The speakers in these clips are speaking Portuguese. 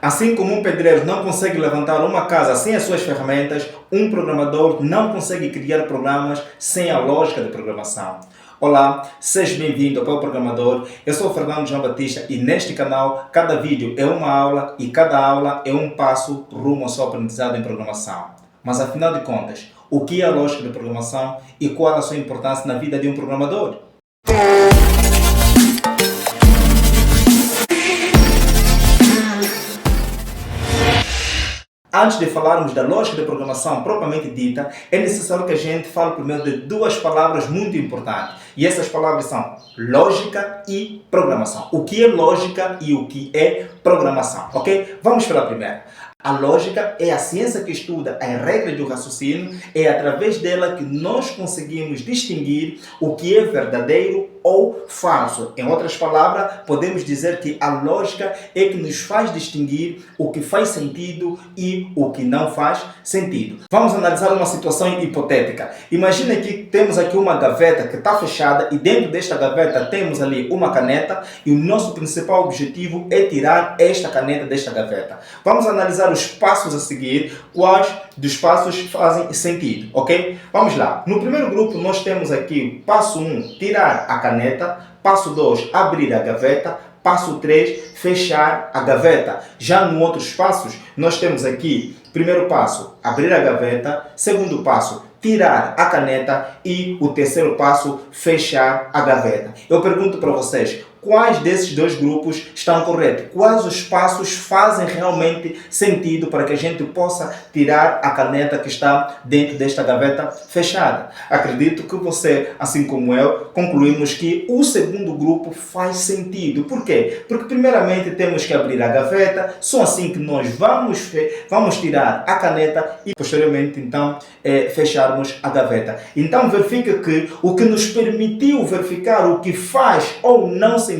Assim como um pedreiro não consegue levantar uma casa sem as suas ferramentas, um programador não consegue criar programas sem a lógica de programação. Olá, seja bem-vindo ao Pão Programador. Eu sou o Fernando João Batista e neste canal cada vídeo é uma aula e cada aula é um passo rumo ao seu aprendizado em programação. Mas afinal de contas, o que é a lógica de programação e qual a sua importância na vida de um programador? Antes de falarmos da lógica de programação propriamente dita, é necessário que a gente fale primeiro de duas palavras muito importantes. E essas palavras são lógica e programação. O que é lógica e o que é programação, ok? Vamos pela primeira. A lógica é a ciência que estuda as regras do raciocínio, é através dela que nós conseguimos distinguir o que é verdadeiro ou falso. Em outras palavras, podemos dizer que a lógica é que nos faz distinguir o que faz sentido e o que não faz sentido. Vamos analisar uma situação hipotética. Imagina que temos aqui uma gaveta que está fechada e dentro desta gaveta temos ali uma caneta e o nosso principal objetivo é tirar esta caneta desta gaveta. Vamos analisar os passos a seguir, quais dos passos fazem sentido, ok? Vamos lá. No primeiro grupo nós temos aqui passo 1, tirar a caneta. Passo 2, abrir a gaveta. Passo 3, fechar a gaveta. Já nos outros passos, nós temos aqui, primeiro passo, abrir a gaveta. Segundo passo, tirar a caneta. E o terceiro passo, fechar a gaveta. Eu pergunto para vocês, quais desses dois grupos estão corretos? Quais os passos fazem realmente sentido para que a gente possa tirar a caneta que está dentro desta gaveta fechada? Acredito que você, assim como eu, concluímos que o segundo grupo faz sentido. Por quê? Porque primeiramente temos que abrir a gaveta, só assim que nós vamos tirar a caneta e posteriormente então fecharmos a gaveta. Então verifica que o que nos permitiu verificar o que faz ou não sentido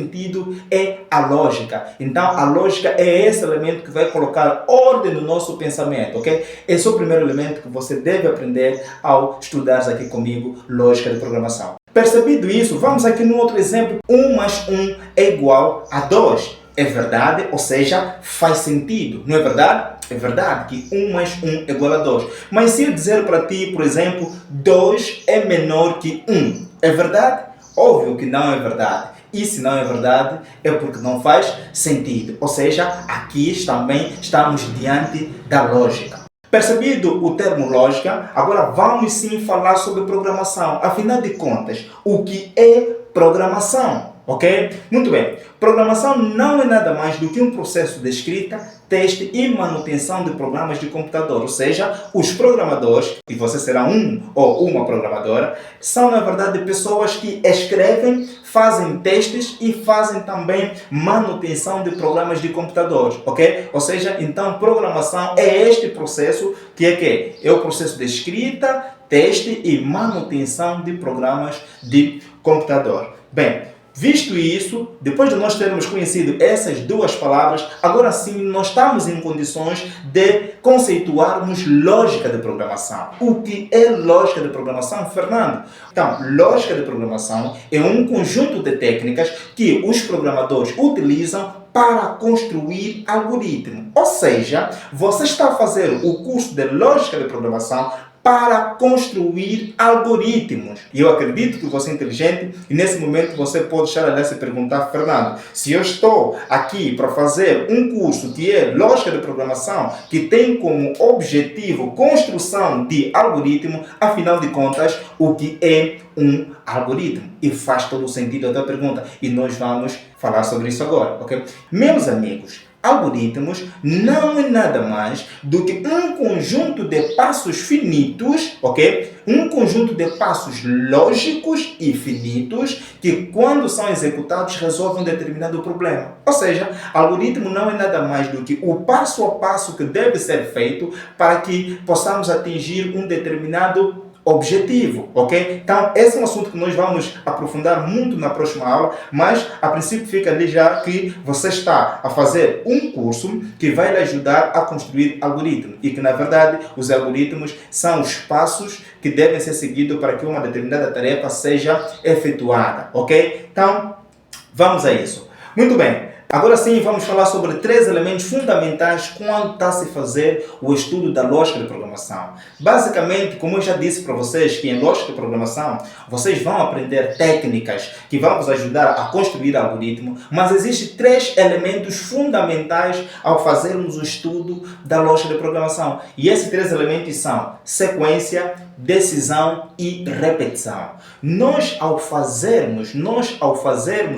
é a lógica. Então a lógica é esse elemento que vai colocar ordem no nosso pensamento, ok? Esse é o primeiro elemento que você deve aprender ao estudar aqui comigo lógica de programação. Percebido isso, vamos aqui no outro exemplo. 1 mais 1 é igual a 2. É verdade, ou seja, faz sentido, não é verdade? É verdade que 1 mais 1 é igual a 2. Mas se eu dizer para ti, por exemplo, 2 é menor que 1, é verdade? Óbvio que não é verdade. E se não é verdade, é porque não faz sentido. Ou seja, aqui também estamos diante da lógica. Percebido o termo lógica, agora vamos sim falar sobre programação. Afinal de contas, o que é programação? Ok? Muito bem. Programação não é nada mais do que um processo de escrita, teste e manutenção de programas de computador. Ou seja, os programadores, e você será um ou uma programadora, são na verdade pessoas que escrevem, fazem testes e fazem também manutenção de programas de computadores. Ok? Ou seja, então programação é este processo que é que? É o processo de escrita, teste e manutenção de programas de computador. Bem, visto isso, depois de nós termos conhecido essas duas palavras, agora sim nós estamos em condições de conceituarmos lógica de programação. O que é lógica de programação, Fernando? Então, lógica de programação é um conjunto de técnicas que os programadores utilizam para construir algoritmos. Ou seja, você está a fazer o curso de lógica de programação para construir algoritmos. E eu acredito que você é inteligente e nesse momento você pode estar a se perguntar, Fernando, se eu estou aqui para fazer um curso que é lógica de programação, que tem como objetivo construção de algoritmo, afinal de contas, o que é um algoritmo? E faz todo o sentido a tua pergunta. E nós vamos falar sobre isso agora, ok? Meus amigos, algoritmos não é nada mais do que um conjunto de passos finitos, ok? Um conjunto de passos lógicos e finitos que, quando são executados, resolvem um determinado problema. Ou seja, algoritmo não é nada mais do que o passo a passo que deve ser feito para que possamos atingir um determinado objetivo, ok? Então, esse é um assunto que nós vamos aprofundar muito na próxima aula, mas a princípio fica ali já que você está a fazer um curso que vai lhe ajudar a construir algoritmos e que, na verdade, os algoritmos são os passos que devem ser seguidos para que uma determinada tarefa seja efetuada, ok? Então, vamos a isso. Muito bem. Agora sim, vamos falar sobre três elementos fundamentais quando está a se fazer o estudo da lógica de programação. Basicamente, como eu já disse para vocês, que em lógica de programação, vocês vão aprender técnicas que vão vos ajudar a construir algoritmo, mas existem três elementos fundamentais ao fazermos o estudo da lógica de programação. E esses três elementos são sequência, decisão e repetição. Nós ao fazermos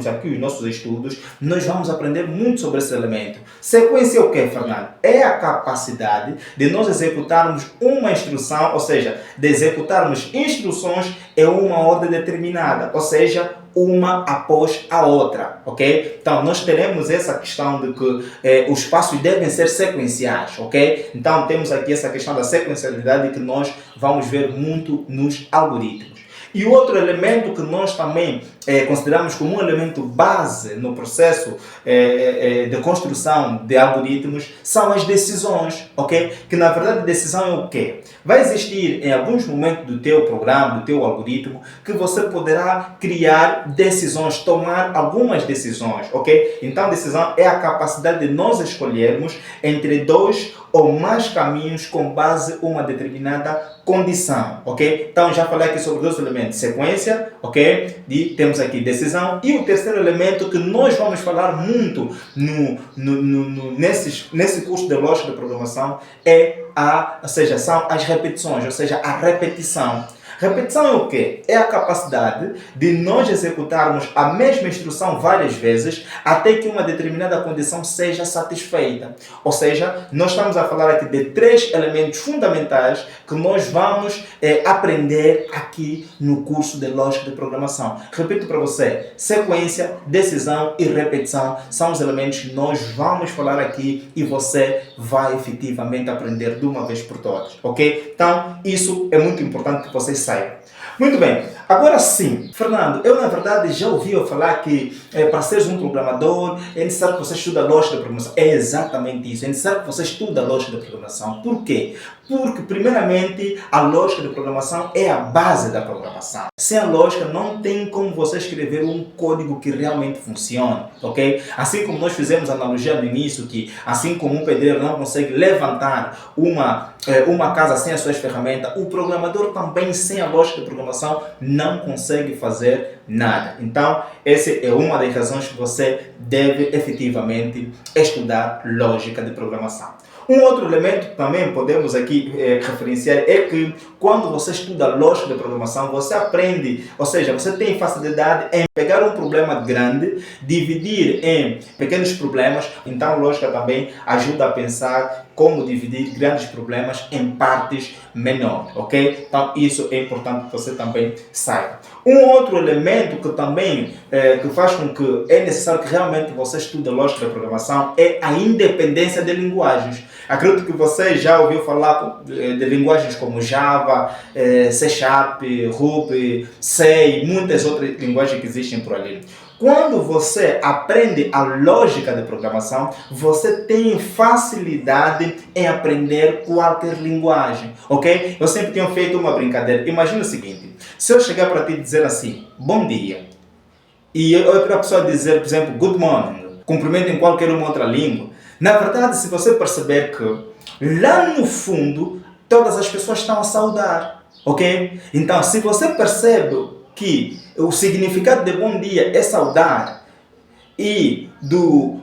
aqui os nossos estudos, nós vamos aprender muito sobre esse elemento. Sequência é o que, Fernando? É a capacidade de nós executarmos uma instrução, ou seja, de executarmos instruções em uma ordem determinada, ou seja, uma após a outra, ok? Então, nós teremos essa questão de que os passos devem ser sequenciais, ok? Então, temos aqui essa questão da sequencialidade que nós vamos ver muito nos algoritmos. E outro elemento que nós também consideramos como um elemento base no processo de construção de algoritmos são as decisões, ok? Que na verdade decisão é o quê? Vai existir em alguns momentos do teu programa, do teu algoritmo, que você poderá criar decisões, tomar algumas decisões, ok? Então decisão é a capacidade de nós escolhermos entre dois ou mais caminhos com base em uma determinada condição, ok? Então já falei aqui sobre dois elementos, sequência, ok? E temos aqui decisão. E o terceiro elemento que nós vamos falar muito nesse curso de lógica de programação são as repetições, ou seja, a repetição. Repetição é o quê? É a capacidade de nós executarmos a mesma instrução várias vezes até que uma determinada condição seja satisfeita. Ou seja, nós estamos a falar aqui de três elementos fundamentais que nós vamos aprender aqui no curso de lógica de programação. Repito para você, sequência, decisão e repetição são os elementos que nós vamos falar aqui e você vai efetivamente aprender de uma vez por todas, ok? Então, isso é muito importante que vocês saibam. Muito bem, agora sim, Fernando, eu na verdade já ouvi falar que para seres um programador é necessário que você estude a lógica da programação. É exatamente isso, é necessário que você estude a lógica da programação. Por quê? Porque primeiramente a lógica da programação é a base da programação. Sem a lógica não tem como você escrever um código que realmente funcione, ok? Assim como nós fizemos a analogia no início, que assim como um pedreiro não consegue levantar uma casa sem as suas ferramentas, o programador também sem a lógica de programação não consegue fazer nada. Então, essa é uma das razões que você deve efetivamente estudar lógica de programação. Um outro elemento que também podemos aqui referenciar é que quando você estuda lógica de programação, você aprende, ou seja, você tem facilidade em pegar um problema grande, dividir em pequenos problemas. Então, lógica também ajuda a pensar como dividir grandes problemas em partes menores, ok? Então, isso é importante que você também saiba. Um outro elemento que também que faz com que é necessário que realmente você estude lógica da programação é a independência de linguagens. Acredito que você já ouviu falar de linguagens como Java, C Sharp, Ruby, C e muitas outras linguagens que existem por ali. Quando você aprende a lógica de programação, você tem facilidade em aprender qualquer linguagem, ok? Eu sempre tenho feito uma brincadeira. Imagina o seguinte, se eu chegar para ti e dizer assim, bom dia, e outra pessoa dizer, por exemplo, good morning, cumprimento em qualquer uma outra língua, na verdade, se você perceber que lá no fundo, todas as pessoas estão a saudar, ok? Então, se você percebe que o significado de bom dia é saudar e do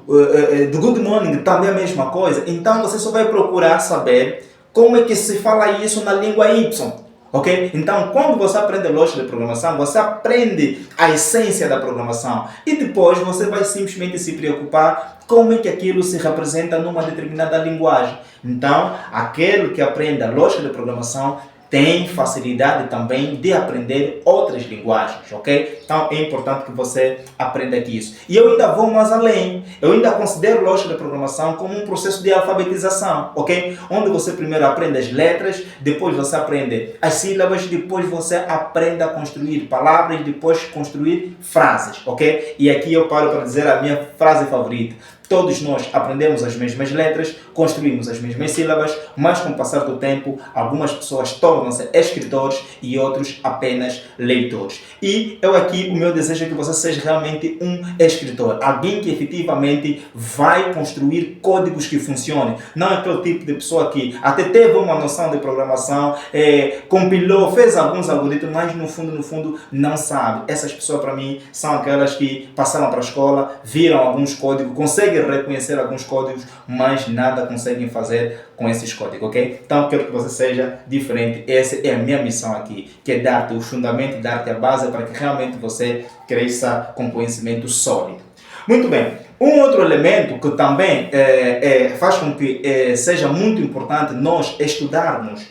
good morning também é a mesma coisa, então você só vai procurar saber como é que se fala isso na língua Y, ok? Então, quando você aprende lógica de programação, você aprende a essência da programação e depois você vai simplesmente se preocupar como é que aquilo se representa numa determinada linguagem. Então, aquele que aprende a lógica de programação tem facilidade também de aprender outras linguagens, ok? Então é importante que você aprenda aqui isso. E eu ainda vou mais além. Eu ainda considero lógica da programação como um processo de alfabetização, ok? Onde você primeiro aprende as letras, depois você aprende as sílabas, depois você aprende a construir palavras, depois construir frases, ok? E aqui eu paro para dizer a minha frase favorita. Todos nós aprendemos as mesmas letras, construímos as mesmas sílabas, mas com o passar do tempo, algumas pessoas tornam-se escritores e outros apenas leitores. E eu aqui, o meu desejo é que você seja realmente um escritor, alguém que efetivamente vai construir códigos que funcionem. Não é aquele tipo de pessoa que até teve uma noção de programação, compilou, fez alguns algoritmos, mas no fundo não sabe. Essas pessoas para mim são aquelas que passaram para a escola, viram alguns códigos, conseguem reconhecer alguns códigos, mas nada conseguem fazer com esses códigos, ok? Então quero que você seja diferente. Essa é a minha missão aqui, que é dar-te o fundamento, dar-te a base para que realmente você cresça com conhecimento sólido. Muito bem. Um outro elemento que também faz com que seja muito importante nós estudarmos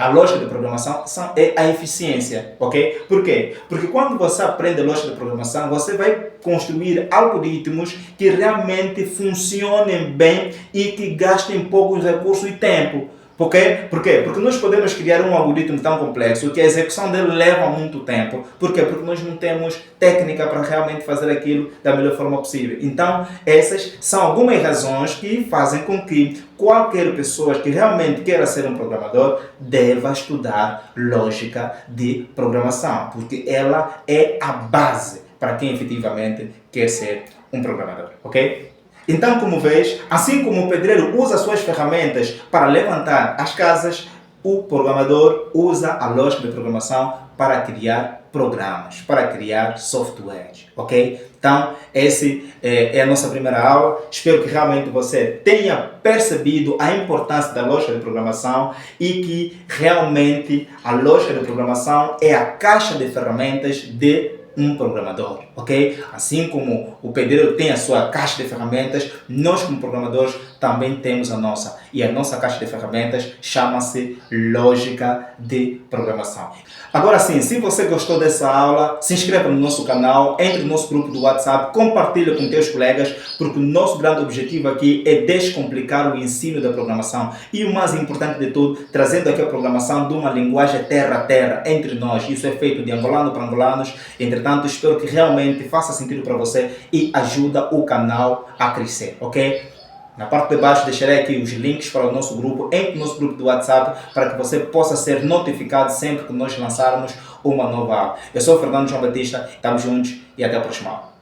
a lógica de programação é a eficiência, ok? Por quê? Porque quando você aprende a lógica de programação, você vai construir algoritmos que realmente funcionem bem e que gastem poucos recursos e tempo. Por quê? Porque nós podemos criar um algoritmo tão complexo que a execução dele leva muito tempo. Por quê? Porque nós não temos técnica para realmente fazer aquilo da melhor forma possível. Então, essas são algumas razões que fazem com que qualquer pessoa que realmente queira ser um programador deva estudar lógica de programação, porque ela é a base para quem efetivamente quer ser um programador, ok? Então, como vês, assim como o pedreiro usa suas ferramentas para levantar as casas, o programador usa a lógica de programação para criar programas, para criar softwares, ok? Então, essa é a nossa primeira aula. Espero que realmente você tenha percebido a importância da lógica de programação e que realmente a lógica de programação é a caixa de ferramentas de um programador, ok? Assim como o pedreiro tem a sua caixa de ferramentas, nós como programadores também temos a nossa. E a nossa caixa de ferramentas chama-se lógica de programação. Agora sim, se você gostou dessa aula, se inscreva no nosso canal, entre no nosso grupo do WhatsApp, compartilhe com teus colegas, porque o nosso grande objetivo aqui é descomplicar o ensino da programação. E o mais importante de tudo, trazendo aqui a programação de uma linguagem terra a terra entre nós. Isso é feito de angolano para angolanos. Entretanto, espero que realmente faça sentido para você e ajuda o canal a crescer, ok? Na parte de baixo deixarei aqui os links para o nosso grupo, entre o nosso grupo do WhatsApp, para que você possa ser notificado sempre que nós lançarmos uma nova aula. Eu sou o Fernando João Batista, estamos juntos e até a próxima aula.